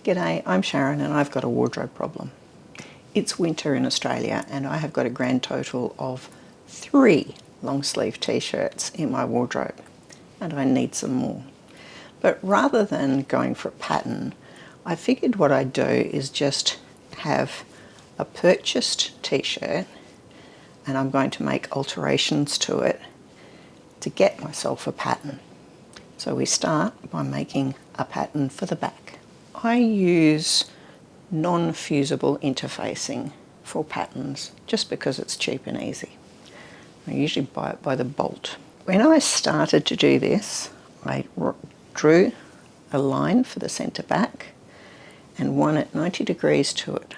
G'day, I'm Sharyn and I've got a wardrobe problem. It's winter in Australia and I have got a grand total of 3 long sleeve t-shirts in my wardrobe and I need some more. But rather than going for a pattern, I figured what I'd do is just have a purchased t-shirt and I'm going to make alterations to it to get myself a pattern. So we start by making a pattern for the back. I use non-fusible interfacing for patterns just because it's cheap and easy. I usually buy it by the bolt. When I started to do this, I drew a line for the centre back and one at 90 degrees to it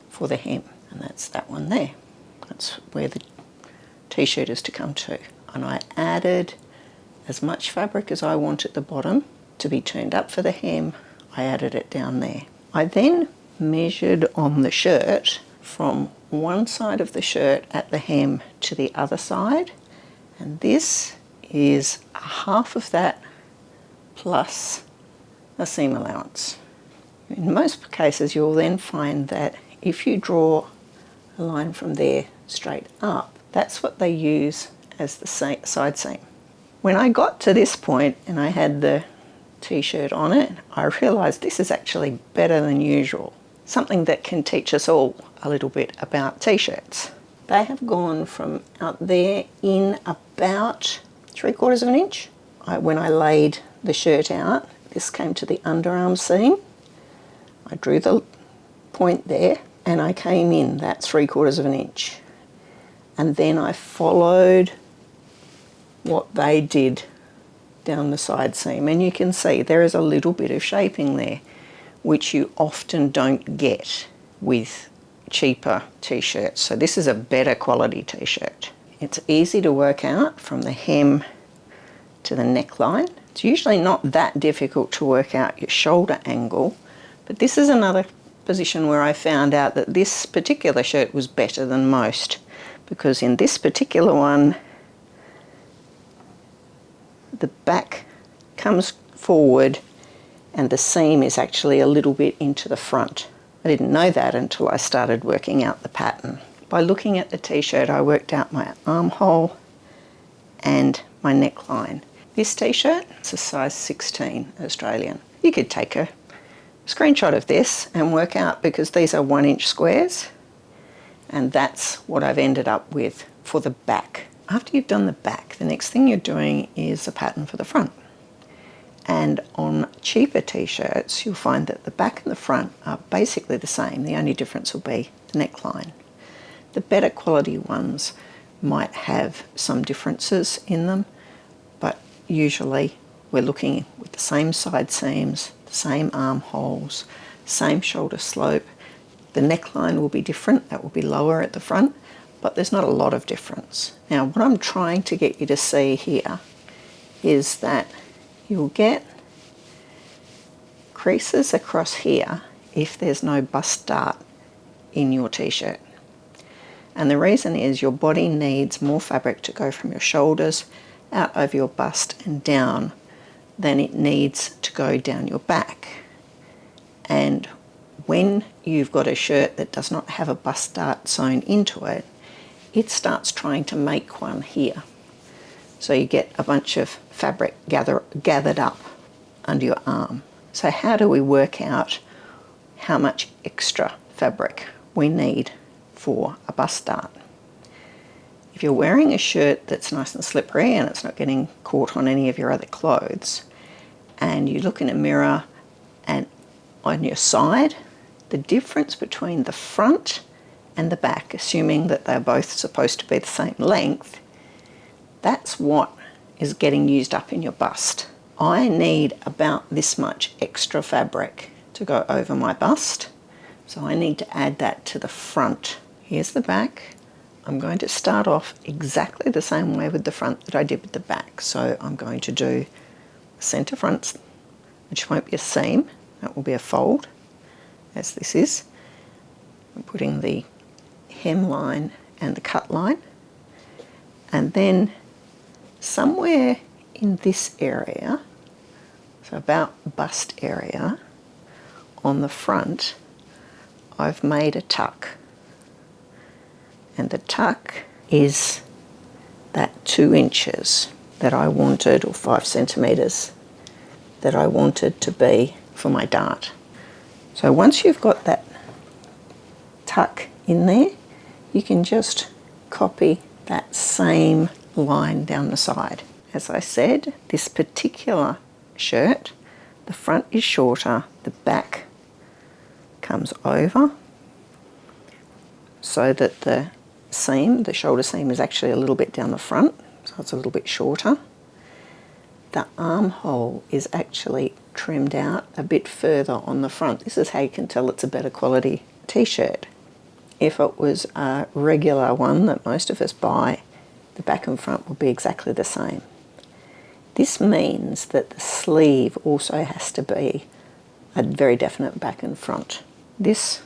for the hem, and that's that one there. That's where the t-shirt is to come to. And I added as much fabric as I want at the bottom to be turned up for the hem. I added it down there. I then measured on the shirt from one side of the shirt at the hem to the other side, and this is half of that plus a seam allowance. In most cases you'll then find that if you draw a line from there straight up, that's what they use as the side seam. When I got to this point and I had the t-shirt on it, I realised this is actually better than usual. Something that can teach us all a little bit about t-shirts. They have gone from out there in about 3/4 of an inch. When I laid the shirt out, this came to the underarm seam. I drew the point there and I came in that 3/4 of an inch. And then I followed what they did down the side seam, and you can see there is a little bit of shaping there which you often don't get with cheaper t-shirts. So this is a better quality t-shirt. It's easy to work out from the hem to the neckline. It's usually not that difficult to work out your shoulder angle, but this is another position where I found out that this particular shirt was better than most, because in this particular one the back comes forward and the seam is actually a little bit into the front. I didn't know that until I started working out the pattern. By looking at the t-shirt, I worked out my armhole and my neckline. This t-shirt is a size 16 Australian. You could take a screenshot of this and work out, because these are 1-inch squares, and that's what I've ended up with for the back. After you've done the back, the next thing you're doing is a pattern for the front. And on cheaper t-shirts, you'll find that the back and the front are basically the same. The only difference will be the neckline. The better quality ones might have some differences in them, but usually we're looking with the same side seams, the same armholes, same shoulder slope. The neckline will be different, that will be lower at the front, but there's not a lot of difference. Now, what I'm trying to get you to see here is that you'll get creases across here if there's no bust dart in your t-shirt. And the reason is your body needs more fabric to go from your shoulders out over your bust and down than it needs to go down your back. And when you've got a shirt that does not have a bust dart sewn into it, it starts trying to make one here. So you get a bunch of fabric gathered up under your arm. So how do we work out how much extra fabric we need for a bust dart? If you're wearing a shirt that's nice and slippery and it's not getting caught on any of your other clothes, and you look in a mirror and on your side, the difference between the front and the back, assuming that they're both supposed to be the same length, that's what is getting used up in your bust. I need about this much extra fabric to go over my bust, so I need to add that to the front. Here's the back. I'm going to start off exactly the same way with the front that I did with the back. So I'm going to do centre front, which won't be a seam, that will be a fold, as this is. I'm putting the hemline and the cut line, and then somewhere in this area, so about bust area, on the front, I've made a tuck. And the tuck is that 2 inches that I wanted, or 5 centimetres, that I wanted to be for my dart. So once you've got that tuck in there, you can just copy that same line down the side. As I said, this particular shirt, the front is shorter, the back comes over, so that the seam, the shoulder seam, is actually a little bit down the front, so it's a little bit shorter. The armhole is actually trimmed out a bit further on the front. This is how you can tell it's a better quality t-shirt. If it was a regular one that most of us buy, the back and front will be exactly the same. This means that the sleeve also has to be a very definite back and front. This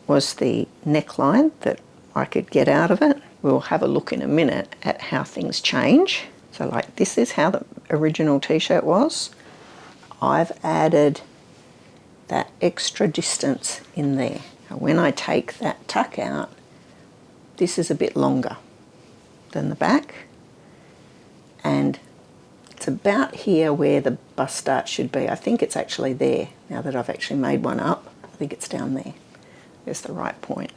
was the neckline that I could get out of it. We'll have a look in a minute at how things change. So like, this is how the original t-shirt was. I've added that extra distance in there. And when I take that tuck out, this is a bit longer than the back, and it's about here where the bust dart should be. I think it's actually there. Now that I've actually made one up, I think it's down there. There's the right point.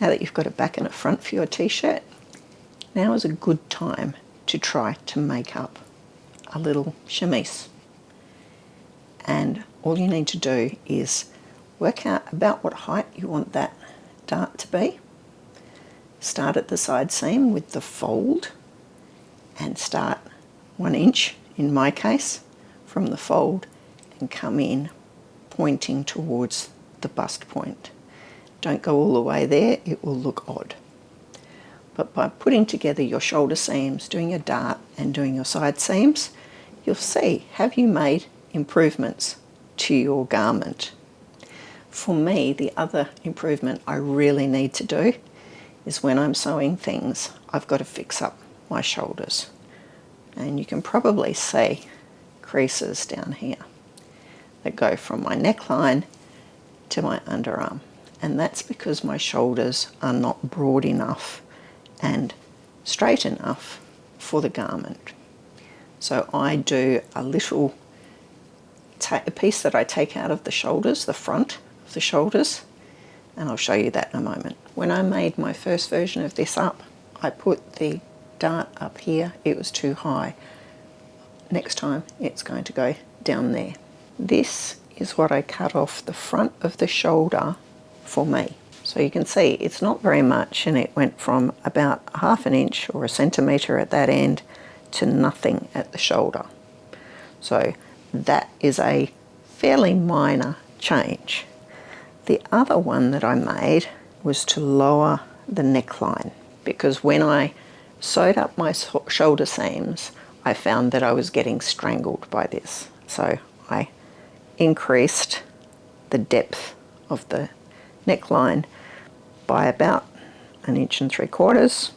Now that you've got a back and a front for your t-shirt, now is a good time to try to make up a little chemise. And all you need to do is work out about what height you want that dart to be. Start at the side seam with the fold and start 1 inch, in my case, from the fold, and come in pointing towards the bust point. Don't go all the way there, it will look odd. But by putting together your shoulder seams, doing your dart and doing your side seams, you'll see, have you made improvements to your garment? For me, the other improvement I really need to do is when I'm sewing things, I've got to fix up my shoulders. And you can probably see creases down here that go from my neckline to my underarm. And that's because my shoulders are not broad enough and straight enough for the garment. So I do a little a piece that I take out of the shoulders, the front of the shoulders, and I'll show you that in a moment. When I made my first version of this up, I put the dart up here. It was too high. Next time it's going to go down there. This is what I cut off the front of the shoulder for me. So you can see it's not very much, and it went from about 1/2 inch or 1 centimetre at that end to nothing at the shoulder. So that is a fairly minor change. The other one that I made was to lower the neckline, because when I sewed up my shoulder seams, I found that I was getting strangled by this. So I increased the depth of the neckline by about 1 3/4 inches,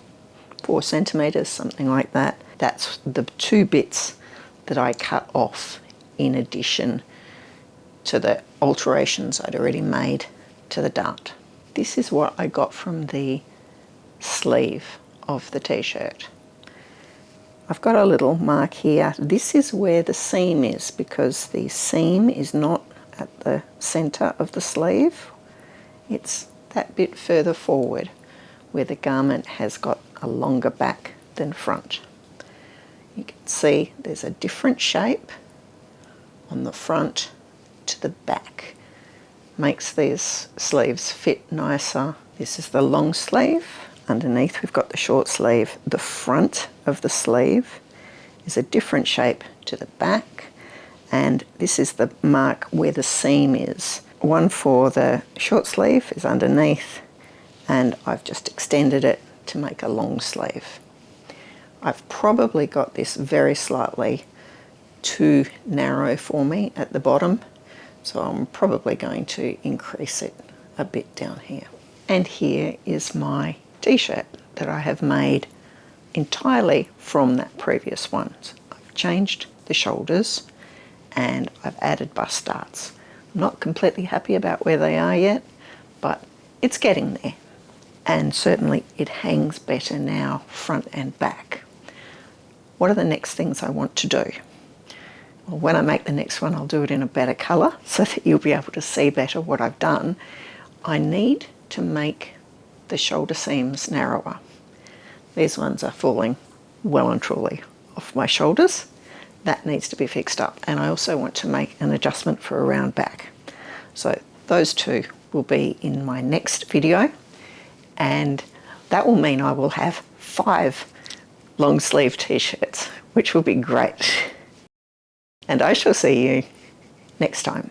4 centimetres, something like that. That's the 2 bits that I cut off in addition to the alterations I'd already made to the dart. This is what I got from the sleeve of the t-shirt. I've got a little mark here. This is where the seam is, because the seam is not at the centre of the sleeve. It's that bit further forward where the garment has got a longer back than front. You can see there's a different shape on the front to the back. Makes these sleeves fit nicer. This is the long sleeve. Underneath we've got the short sleeve. The front of the sleeve is a different shape to the back, and this is the mark where the seam is. One for the short sleeve is underneath, and I've just extended it to make a long sleeve. I've probably got this very slightly too narrow for me at the bottom, so I'm probably going to increase it a bit down here. And here is my t-shirt that I have made entirely from that previous one. So I've changed the shoulders and I've added bust darts. I'm not completely happy about where they are yet, but it's getting there. And certainly it hangs better now, front and back. What are the next things I want to do? Well, when I make the next one, I'll do it in a better colour so that you'll be able to see better what I've done. I need to make the shoulder seams narrower. These ones are falling well and truly off my shoulders. That needs to be fixed up. And I also want to make an adjustment for a round back. So those two will be in my next video, and that will mean I will have 5 long sleeve t-shirts, which will be great. And I shall see you next time.